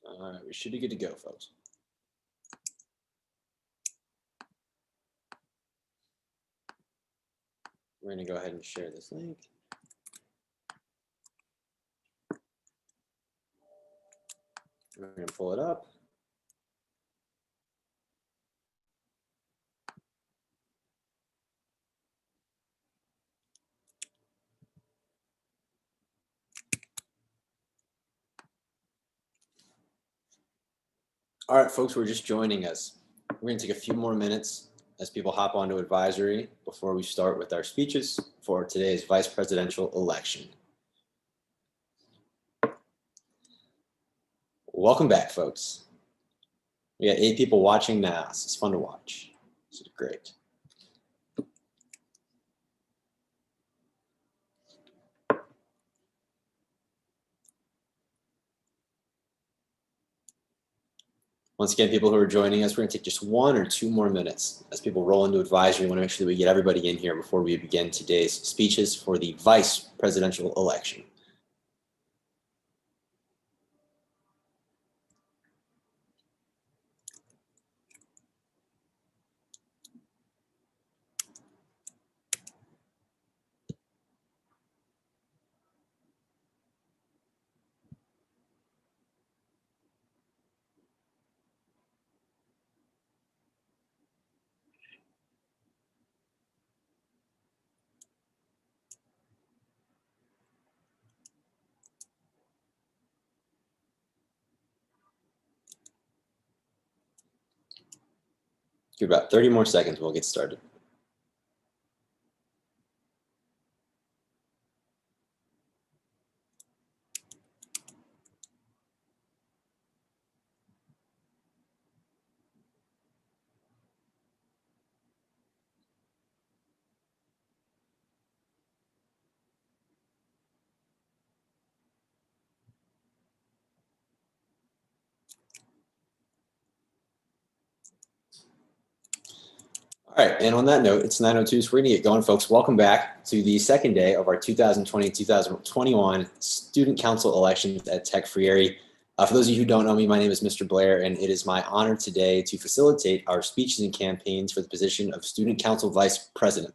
All right, we should be good to go, folks. We're going to go ahead and share this link. We're going to pull it up. All right, folks, we're just joining us. We're going to take a few more minutes as people hop onto advisory before we start with our speeches for today's vice presidential election. Welcome back, folks. We got 8 people watching now. So it's fun to watch. This is great. Once again, people who are joining us, we're going to take just 1 or 2 more minutes as people roll into advisory. We want to make sure that we get everybody in here before we begin today's speeches for the vice presidential election. Give about 30 more seconds, we'll get started. All right, and on that note, it's 9:02, so we're gonna get going, folks. Welcome back to the second day of our 2020-2021 Student Council elections at Tech Freire. For those of you who don't know me, my name is Mr. Blair, and it is my honor today to facilitate our speeches and campaigns for the position of Student Council Vice President.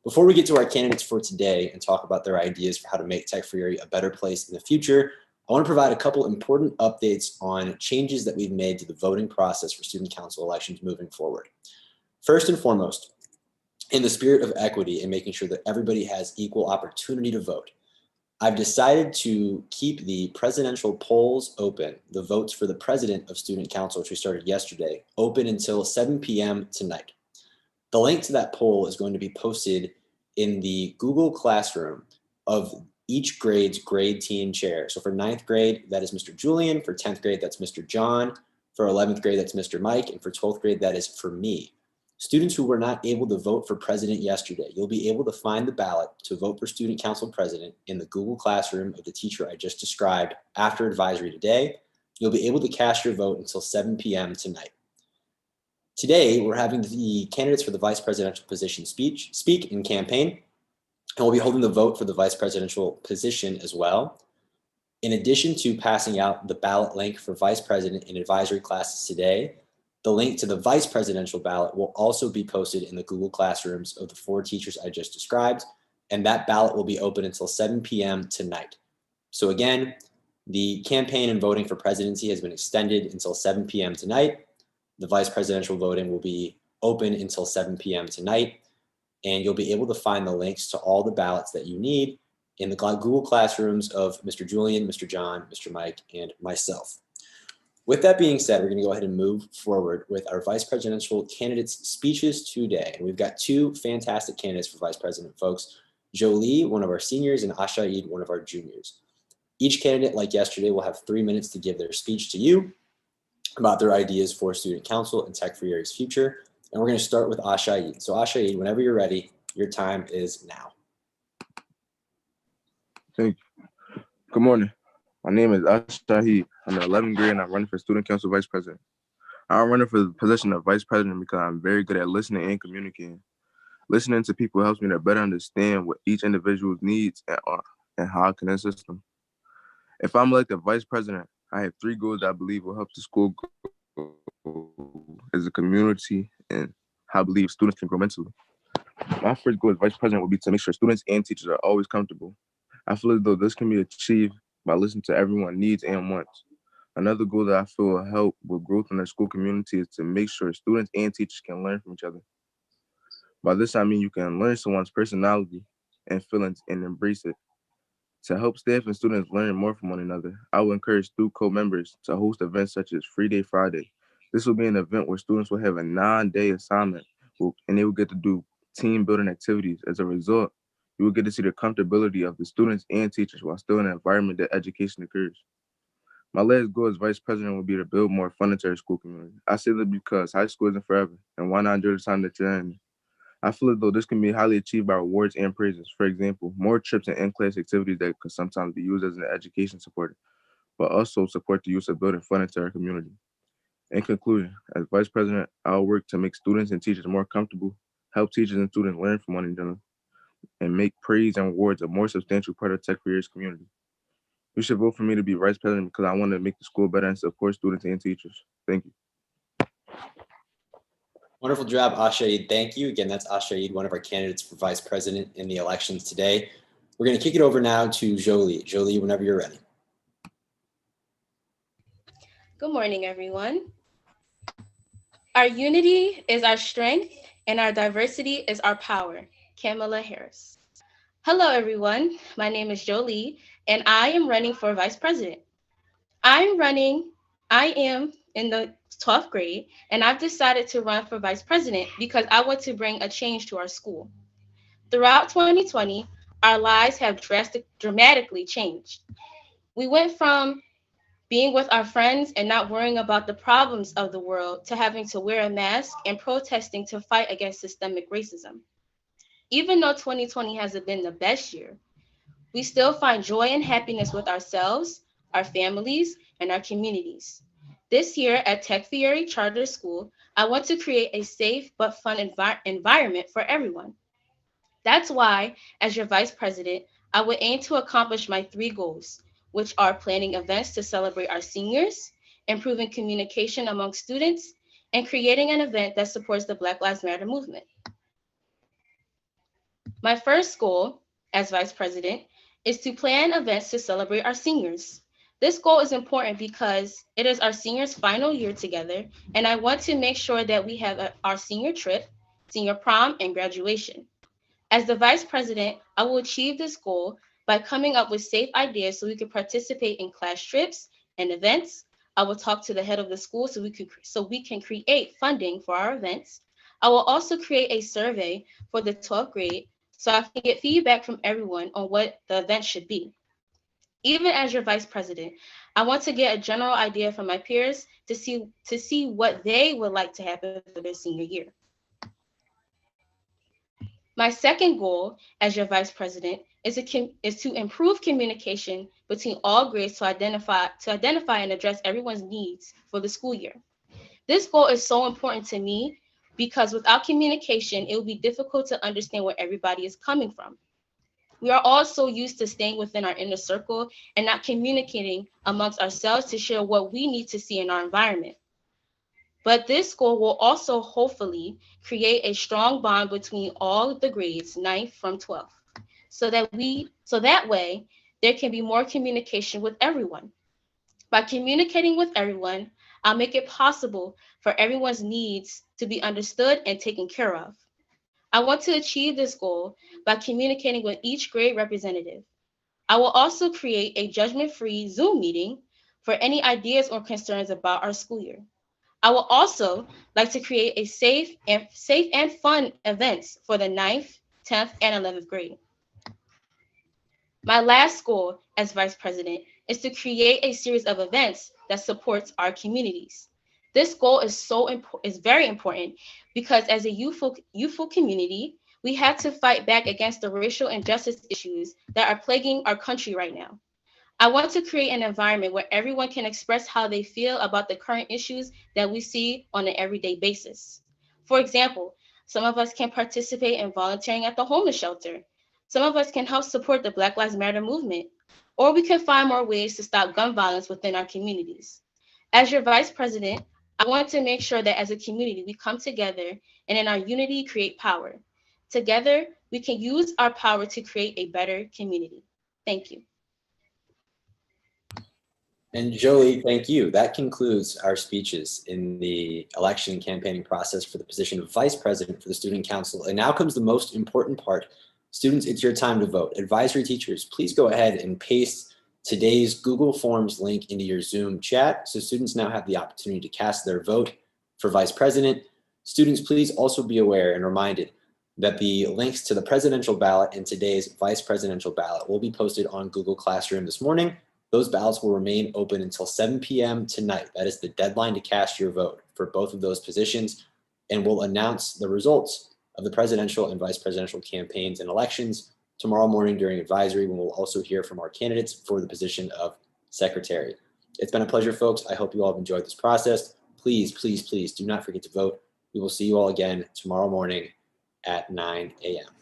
Before we get to our candidates for today and talk about their ideas for how to make Tech Freire a better place in the future, I want to provide a couple important updates on changes that we've made to the voting process for Student Council elections moving forward. First and foremost, in the spirit of equity and making sure that everybody has equal opportunity to vote, I've decided to keep the presidential polls open, the votes for the president of Student Council, which we started yesterday, open until 7 p.m. tonight. The link to that poll is going to be posted in the Google Classroom of each grade's grade team chair. So for 9th grade, that is Mr. Julian. For 10th grade, that's Mr. John. For 11th grade, that's Mr. Mike. And for 12th grade, that is for me. Students who were not able to vote for president yesterday, you'll be able to find the ballot to vote for Student Council president in the Google Classroom of the teacher I just described after advisory today. You'll be able to cast your vote until 7 p.m. tonight. Today, we're having the candidates for the vice presidential position speak and campaign, and we'll be holding the vote for the vice presidential position as well. In addition to passing out the ballot link for vice president in advisory classes today, the link to the vice presidential ballot will also be posted in the Google Classrooms of the 4 teachers I just described, and that ballot will be open until 7 p.m. tonight. So again, the campaign and voting for presidency has been extended until 7 p.m. tonight. The vice presidential voting will be open until 7 p.m. tonight, and you'll be able to find the links to all the ballots that you need in the Google Classrooms of Mr. Julian, Mr. John, Mr. Mike, and myself. With that being said, we're going to go ahead and move forward with our vice presidential candidates' speeches today. And we've got 2 fantastic candidates for vice president, folks. Jolie, one of our seniors, and Ashaid, one of our juniors. Each candidate, like yesterday, will have 3 minutes to give their speech to you about their ideas for Student Council and Tech Freire's future. And we're going to start with Ashaid. So Ashaid, whenever you're ready, your time is now. Thank you. Good morning. My name is Ashaid. I'm in 11th grade and I'm running for Student Council Vice President. I'm running for the position of Vice President because I'm very good at listening and communicating. Listening to people helps me to better understand what each individual's needs and how I can assist them. If I'm elected Vice President, I have 3 goals that I believe will help the school grow as a community and how I believe students can grow mentally. My first goal as vice president would be to make sure students and teachers are always comfortable. I feel as though this can be achieved by listening to everyone's needs and wants. Another goal that I feel will help with growth in our school community is to make sure students and teachers can learn from each other. By this, I mean you can learn someone's personality and feelings and embrace it. To help staff and students learn more from one another, I will encourage student co-members to host events such as Free Day Friday. This will be an event where students will have a 9-day assignment and they will get to do team building activities. As a result, you will get to see the comfortability of the students and teachers while still in an environment that education occurs. My last goal as vice president would be to build more fun into our school community. I say that because high school isn't forever, and why not enjoy the time that you're in? I feel as though this can be highly achieved by rewards and praises. For example, more trips and in-class activities that could sometimes be used as an education support, but also support the use of building fun into our community. In conclusion, as vice president, I'll work to make students and teachers more comfortable, help teachers and students learn from one another, and make praise and rewards a more substantial part of Tech Careers community. You should vote for me to be vice president because I want to make the school better and support students and teachers. Thank you. Wonderful job, Ashaid. Thank you. Again, that's Ashaid, one of our candidates for vice president in the elections today. We're going to kick it over now to Jolie. Jolie, whenever you're ready. Good morning, everyone. Our unity is our strength, and our diversity is our power. Kamala Harris. Hello, everyone. My name is Jolie, and I am running for vice president. I am in the 12th grade, and I've decided to run for vice president because I want to bring a change to our school. Throughout 2020, our lives have dramatically changed. We went from being with our friends and not worrying about the problems of the world to having to wear a mask and protesting to fight against systemic racism. Even though 2020 hasn't been the best year, we still find joy and happiness with ourselves, our families, and our communities. This year at Tech Fieri Charter School, I want to create a safe but fun environment for everyone. That's why, as your vice president, I would aim to accomplish my 3 goals, which are planning events to celebrate our seniors, improving communication among students, and creating an event that supports the Black Lives Matter movement. My first goal as vice president is to plan events to celebrate our seniors. This goal is important because it is our seniors' final year together, and I want to make sure that we have our senior trip, senior prom, and graduation. As the vice president, I will achieve this goal by coming up with safe ideas so we can participate in class trips and events. I will talk to the head of the school so we can create funding for our events. I will also create a survey for the 12th grade so I can get feedback from everyone on what the event should be. Even as your vice president, I want to get a general idea from my peers to see what they would like to happen for their senior year. My second goal as your vice president is to improve communication between all grades to identify and address everyone's needs for the school year. This goal is so important to me because without communication, it will be difficult to understand where everybody is coming from. We are all so used to staying within our inner circle and not communicating amongst ourselves to share what we need to see in our environment. But this goal will also hopefully create a strong bond between all the grades, 9th from 12th, so that way there can be more communication with everyone. By communicating with everyone, I'll make it possible for everyone's needs to be understood and taken care of. I want to achieve this goal by communicating with each grade representative. I will also create a judgment-free Zoom meeting for any ideas or concerns about our school year. I will also like to create a safe and fun events for the 9th, 10th, and 11th grade. My last goal as vice president is to create a series of events that supports our communities. This goal is very important because as a youthful community, we have to fight back against the racial injustice issues that are plaguing our country right now. I want to create an environment where everyone can express how they feel about the current issues that we see on an everyday basis. For example, some of us can participate in volunteering at the homeless shelter. Some of us can help support the Black Lives Matter movement. or we can find more ways to stop gun violence within our communities. As your vice president, I want to make sure that as a community, we come together and in our unity create power. Together, we can use our power to create a better community. Thank you. And Jolie, thank you. That concludes our speeches in the election campaigning process for the position of Vice President for the Student Council. And now comes the most important part. Students, it's your time to vote. Advisory teachers, please go ahead and paste today's Google Forms link into your Zoom chat, so students now have the opportunity to cast their vote for Vice President. Students, please also be aware and reminded that the links to the presidential ballot and today's vice presidential ballot will be posted on Google Classroom this morning. Those ballots will remain open until 7 p.m. tonight. That is the deadline to cast your vote for both of those positions, and we'll announce the results of the presidential and vice presidential campaigns and elections tomorrow morning during advisory, when we'll also hear from our candidates for the position of secretary. It's been a pleasure, folks. I hope you all have enjoyed this process. Please, please, please do not forget to vote. We will see you all again tomorrow morning at 9 a.m.